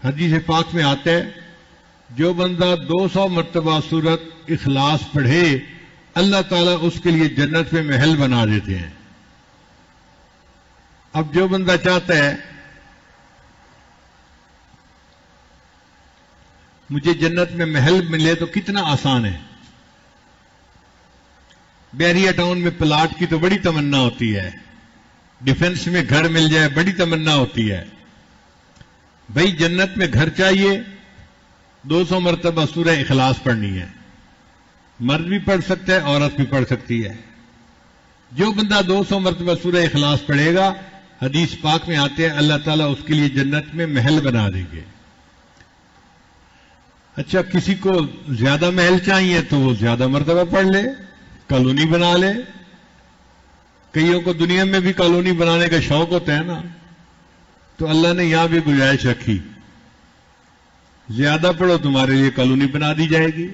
حدیث پاک میں آتا ہے جو بندہ 200 مرتبہ سورت اخلاص پڑھے اللہ تعالیٰ اس کے لیے جنت میں محل بنا دیتے ہیں۔ اب جو بندہ چاہتا ہے مجھے جنت میں محل ملے تو کتنا آسان ہے۔ بیریا ٹاؤن میں پلاٹ کی تو بڑی تمنا ہوتی ہے، ڈیفنس میں گھر مل جائے بڑی تمنا ہوتی ہے۔ بھائی جنت میں گھر چاہیے 200 مرتبہ سورہ اخلاص پڑھنی ہے، مرد بھی پڑھ سکتا ہے عورت بھی پڑھ سکتی ہے۔ جو بندہ 200 مرتبہ سورہ اخلاص پڑھے گا حدیث پاک میں آتے ہیں اللہ تعالیٰ اس کے لیے جنت میں محل بنا دیں گے۔ اچھا کسی کو زیادہ محل چاہیے تو وہ زیادہ مرتبہ پڑھ لے، کالونی بنا لے۔ کئیوں کو دنیا میں بھی کالونی بنانے کا شوق ہوتا ہے نا، تو اللہ نے یہاں بھی گنجائش رکھی، زیادہ پڑھو تمہارے لیے کالونی بنا دی جائے گی۔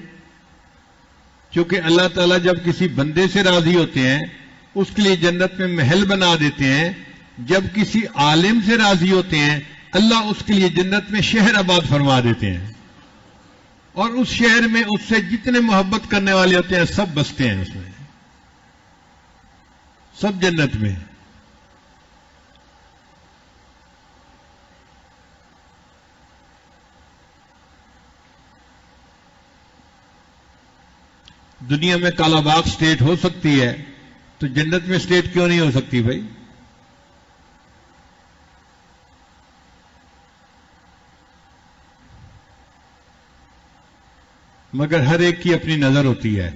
کیونکہ اللہ تعالیٰ جب کسی بندے سے راضی ہوتے ہیں اس کے لیے جنت میں محل بنا دیتے ہیں، جب کسی عالم سے راضی ہوتے ہیں اللہ اس کے لیے جنت میں شہر آباد فرما دیتے ہیں، اور اس شہر میں اس سے جتنے محبت کرنے والے ہوتے ہیں سب بستے ہیں، اس میں سب جنت میں۔ دنیا میں کالا باغ اسٹیٹ ہو سکتی ہے تو جنت میں اسٹیٹ کیوں نہیں ہو سکتی بھائی؟ مگر ہر ایک کی اپنی نظر ہوتی ہے۔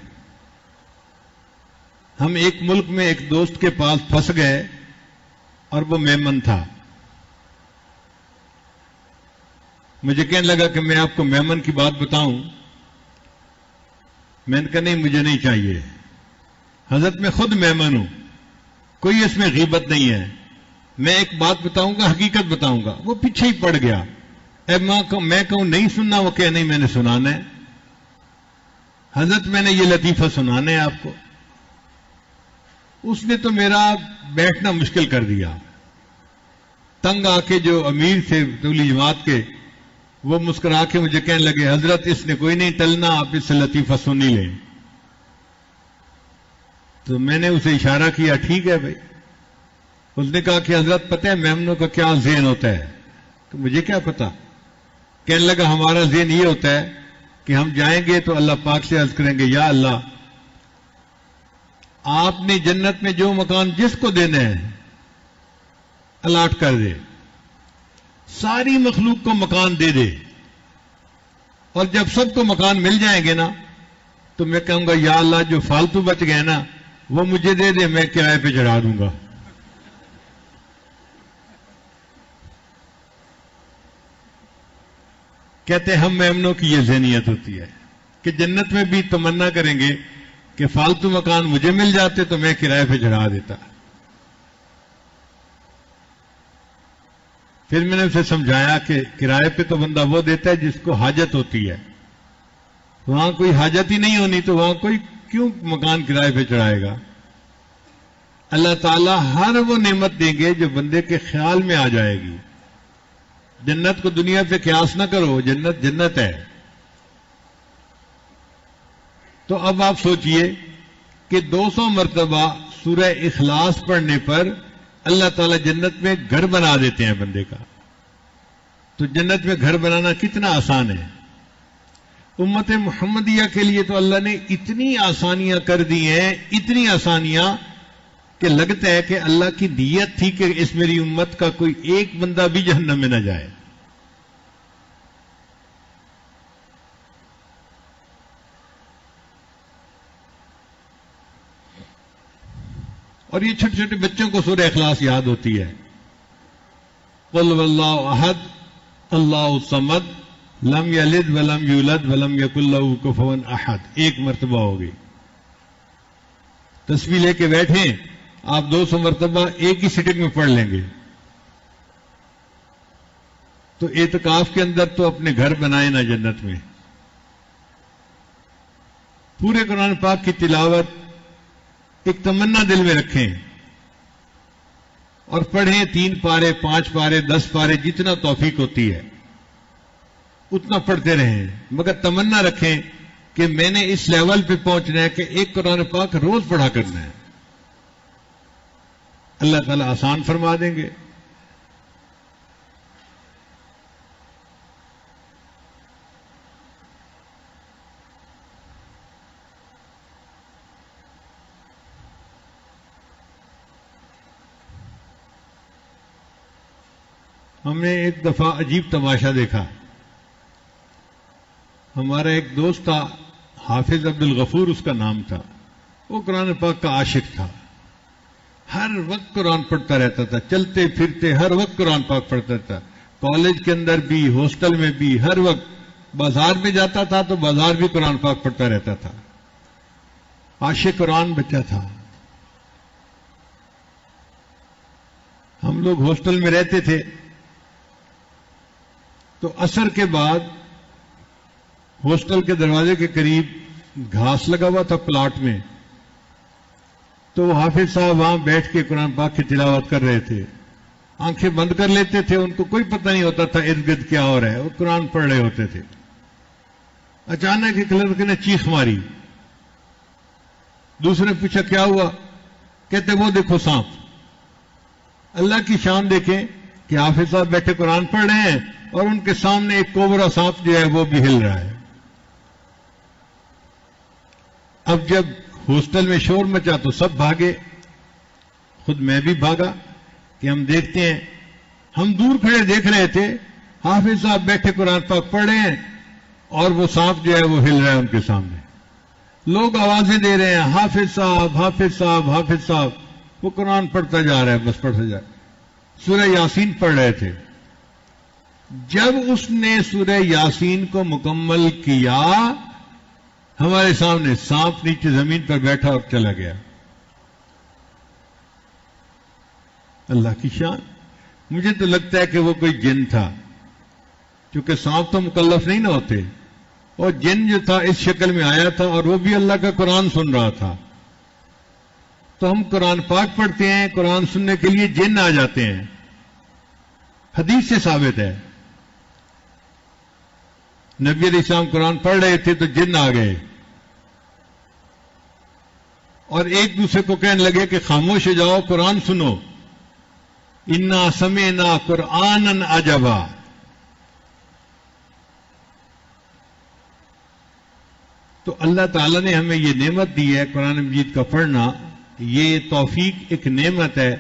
ہم ایک ملک میں ایک دوست کے پاس پھنس گئے اور وہ میمن تھا۔ مجھے کہنے لگا کہ میں آپ کو میمن کی بات بتاؤں۔ میں نے کہا نہیں مجھے نہیں چاہیے، حضرت میں خود میمن ہوں، کوئی اس میں غیبت نہیں ہے، میں ایک بات بتاؤں گا حقیقت بتاؤں گا۔ وہ پیچھے ہی پڑ گیا۔ میں کہوں نہیں سننا، وہ کہ نہیں میں نے سنانا ہے، حضرت میں نے یہ لطیفہ سنانا ہے آپ کو۔ اس نے تو میرا بیٹھنا مشکل کر دیا۔ تنگ آ کے جو امیر تھے تبلیغ جماعت کے وہ مسکرا کے مجھے کہنے لگے حضرت اس نے کوئی نہیں ٹلنا، آپ اس سے لطیفہ سن ہی لیں۔ تو میں نے اسے اشارہ کیا ٹھیک ہے بھائی۔ اس نے کہا کہ حضرت پتہ ہے میمنوں کا کیا ذہن ہوتا ہے؟ تو مجھے کیا پتا؟ کہنے لگا ہمارا ذہن یہ ہوتا ہے کہ ہم جائیں گے تو اللہ پاک سے عرض کریں گے یا اللہ آپ نے جنت میں جو مکان جس کو دینا ہے الاٹ کر دے، ساری مخلوق کو مکان دے دے، اور جب سب کو مکان مل جائیں گے نا تو میں کہوں گا یا اللہ جو فالتو بچ گئے نا وہ مجھے دے دے، میں کرائے پہ چڑھا دوں گا۔ کہتے ہیں ہم میمنوں کی یہ ذہنیت ہوتی ہے کہ جنت میں بھی تمنا کریں گے کہ فالتو مکان مجھے مل جاتے تو میں کرائے پہ چڑھا دیتا۔ پھر میں نے اسے سمجھایا کہ کرائے پہ تو بندہ وہ دیتا ہے جس کو حاجت ہوتی ہے، وہاں کوئی حاجت ہی نہیں ہونی تو وہاں کوئی کیوں مکان کرائے پہ چڑھائے گا؟ اللہ تعالیٰ ہر وہ نعمت دیں گے جو بندے کے خیال میں آ جائے گی۔ جنت کو دنیا پہ قیاس نہ کرو، جنت جنت ہے۔ تو اب آپ سوچئے کہ 200 مرتبہ سورہ اخلاص پڑھنے پر اللہ تعالیٰ جنت میں گھر بنا دیتے ہیں بندے کا۔ تو جنت میں گھر بنانا کتنا آسان ہے۔ امت محمدیہ کے لیے تو اللہ نے اتنی آسانیاں کر دی ہیں، اتنی آسانیاں کہ لگتا ہے کہ اللہ کی نیت تھی کہ اس میری امت کا کوئی ایک بندہ بھی جہنم میں نہ جائے۔ اور یہ چھوٹے چھوٹے بچوں کو سورہ اخلاص یاد ہوتی ہے۔ قل واللہ احد اللہ الصمد لم یلد ولم یولد ولم یکن لہ کفوا احد، ایک مرتبہ ہوگی۔ تسبیح لے کے بیٹھیں آپ 200 مرتبہ ایک ہی سٹنگ میں پڑھ لیں گے۔ تو اعتکاف کے اندر تو اپنے گھر بنائیں نا جنت میں۔ پورے قرآن پاک کی تلاوت ایک تمنا دل میں رکھیں اور پڑھیں، 3 پارے 5 پارے 10 پارے جتنا توفیق ہوتی ہے۔ اتنا پڑھتے رہیں، مگر تمنا رکھیں کہ میں نے اس لیول پہ پہنچنا ہے کہ ایک قرآن پاک روز پڑھا کرنا ہے. اللہ تعالیٰ آسان فرما دیں گے. ہم نے ایک دفعہ عجیب تماشا دیکھا. ہمارا ایک دوست تھا، حافظ عبد الغفور اس کا نام تھا. وہ قرآن پاک کا عاشق تھا. ہر وقت قرآن پڑھتا رہتا تھا، چلتے پھرتے ہر وقت قرآن پاک پڑھتا تھا. کالج کے اندر بھی، ہاسٹل میں بھی، ہر وقت بازار میں جاتا تھا تو بازار بھی قرآن پاک پڑھتا رہتا تھا. عاشق قرآن بچہ تھا. ہم لوگ ہاسٹل میں رہتے تھے تو عصر کے بعد ہاسٹل کے دروازے کے قریب گھاس لگا ہوا تھا پلاٹ میں، تو وہ حافظ صاحب وہاں بیٹھ کے قرآن پاک کی تلاوت کر رہے تھے. آنکھیں بند کر لیتے تھے، ان کو کوئی پتہ نہیں ہوتا تھا ارد گرد کیا ہو رہا ہے، وہ قرآن پڑھ رہے ہوتے تھے. اچانک ایک لڑکے نے چیخ ماری. دوسرے نے پوچھا کیا ہوا؟ کہتے وہ دیکھو سانپ. اللہ کی شان دیکھیں کہ حافظ صاحب بیٹھے قرآن پڑھ رہے ہیں اور ان کے سامنے ایک کوبرا سانپ جو ہے وہ بھی ہل رہا ہے. اب جب ہاسٹل میں شور مچا تو سب بھاگے، خود میں بھی بھاگا کہ ہم دیکھتے ہیں. ہم دور کھڑے دیکھ رہے تھے، حافظ صاحب بیٹھے قرآن پاک پڑھ رہے ہیں اور وہ سانپ جو ہے وہ ہل رہا ہے ان کے سامنے. لوگ آوازیں دے رہے ہیں حافظ صاحب حافظ صاحب حافظ صاحب. وہ قرآن پڑھتا جا رہا ہے، بس پڑھتا جا رہا ہے. سورہ یاسین پڑھ رہے تھے. جب اس نے سورہ یاسین کو مکمل کیا، ہمارے سامنے سانپ نیچے زمین پر بیٹھا اور چلا گیا. اللہ کی شان. مجھے تو لگتا ہے کہ وہ کوئی جن تھا، کیونکہ سانپ تو مکلف نہیں نہ ہوتے، اور جن جو تھا اس شکل میں آیا تھا اور وہ بھی اللہ کا قرآن سن رہا تھا. تو ہم قرآن پاک پڑھتے ہیں، قرآن سننے کے لیے جن آ جاتے ہیں. حدیث سے ثابت ہے. نبی علیہ السلام قرآن پڑھ رہے تھے تو جن آ گئے اور ایک دوسرے کو کہنے لگے کہ خاموش ہو جاؤ، قرآن سنو. انا سمعنا قرآنا عجبا. تو اللہ تعالیٰ نے ہمیں یہ نعمت دی ہے قرآن مجید کا پڑھنا. یہ توفیق ایک نعمت ہے،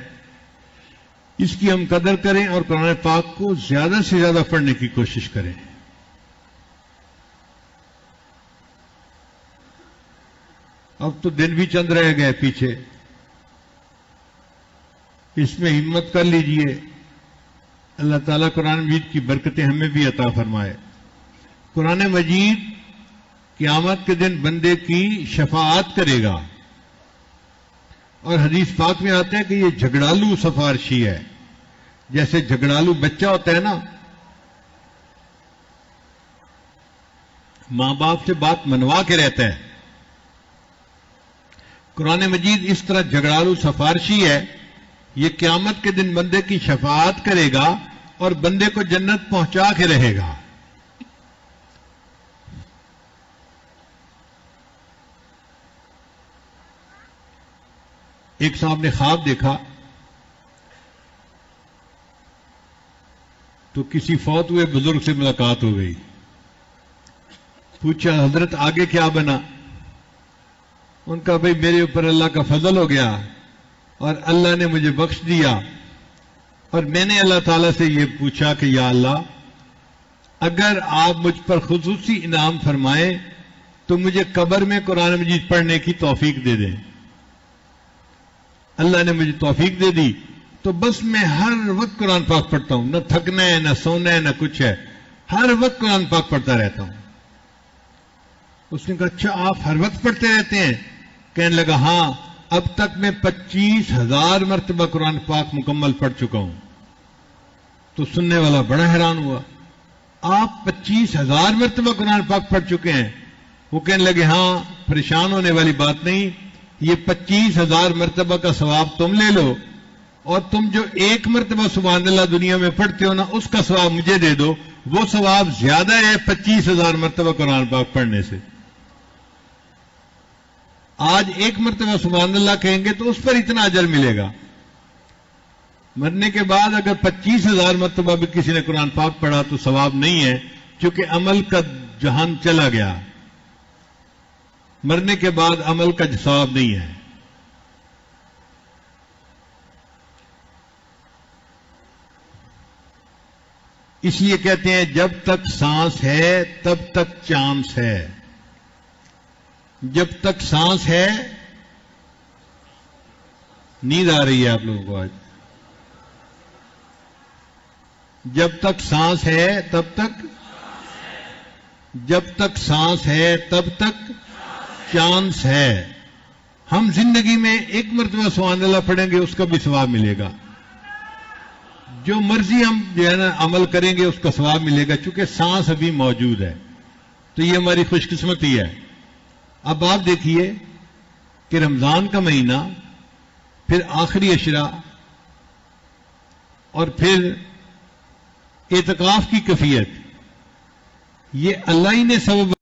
اس کی ہم قدر کریں اور قرآن پاک کو زیادہ سے زیادہ پڑھنے کی کوشش کریں. اب تو دن بھی چند رہ گئے پیچھے، اس میں ہمت کر لیجئے. اللہ تعالیٰ قرآن مجید کی برکتیں ہمیں بھی عطا فرمائے. قرآن مجید قیامت کے دن بندے کی شفاعت کرے گا، اور حدیث پاک میں آتا ہے کہ یہ جھگڑالو سفارشی ہے. جیسے جھگڑالو بچہ ہوتا ہے نا، ماں باپ سے بات منوا کے رہتا ہے، قرآن مجید اس طرح جھگڑالو سفارشی ہے. یہ قیامت کے دن بندے کی شفاعت کرے گا اور بندے کو جنت پہنچا کے رہے گا. ایک صاحب نے خواب دیکھا تو کسی فوت ہوئے بزرگ سے ملاقات ہو گئی. پوچھا حضرت آگے کیا بنا؟ ان کا بھائی میرے اوپر اللہ کا فضل ہو گیا اور اللہ نے مجھے بخش دیا، اور میں نے اللہ تعالیٰ سے یہ پوچھا کہ یا اللہ اگر آپ مجھ پر خصوصی انعام فرمائیں تو مجھے قبر میں قرآن مجید پڑھنے کی توفیق دے دیں. اللہ نے مجھے توفیق دے دی تو بس میں ہر وقت قرآن پاک پڑھتا ہوں، نہ تھکنا ہے نہ سونا ہے نہ کچھ ہے، ہر وقت قرآن پاک پڑھتا رہتا ہوں. اس نے کہا اچھا آپ ہر وقت پڑھتے رہتے ہیں؟ کہنے لگا ہاں، اب تک میں 25,000 مرتبہ قرآن پاک مکمل پڑھ چکا ہوں. تو سننے والا بڑا حیران ہوا، آپ 25,000 مرتبہ قرآن پاک پڑھ چکے ہیں؟ وہ کہنے لگے ہاں، پریشان ہونے والی بات نہیں، یہ 25,000 مرتبہ کا ثواب تم لے لو اور تم جو ایک مرتبہ سبحان اللہ دنیا میں پڑھتے ہو نا، اس کا ثواب مجھے دے دو، وہ ثواب زیادہ ہے 25,000 مرتبہ قرآن پاک پڑھنے سے۔ آج ایک مرتبہ سبحان اللہ کہیں گے تو اس پر اتنا اجر ملے گا، مرنے کے بعد اگر 25,000 مرتبہ بھی کسی نے قرآن پاک پڑھا تو ثواب نہیں ہے، چونکہ عمل کا جہان چلا گیا، مرنے کے بعد عمل کا ثواب نہیں ہے۔ اس لیے کہتے ہیں جب تک سانس ہے تب تک چانس ہے، جب تک سانس ہے۔ نیند آ رہی ہے آپ لوگوں کو آج؟ جب تک سانس ہے تب تک، جب تک سانس ہے تب تک چانس ہے۔ ہم زندگی میں ایک مرتبہ سبحان اللہ پڑھیں گے، اس کا بھی ثواب ملے گا، جو مرضی ہم جو ہے نا عمل کریں گے اس کا ثواب ملے گا، چونکہ سانس ابھی موجود ہے۔ تو یہ ہماری خوش قسمتی ہے۔ اب آپ دیکھیے کہ رمضان کا مہینہ، پھر آخری عشرہ، اور پھر اعتکاف کی کیفیت، یہ اللہ ہی نے سبب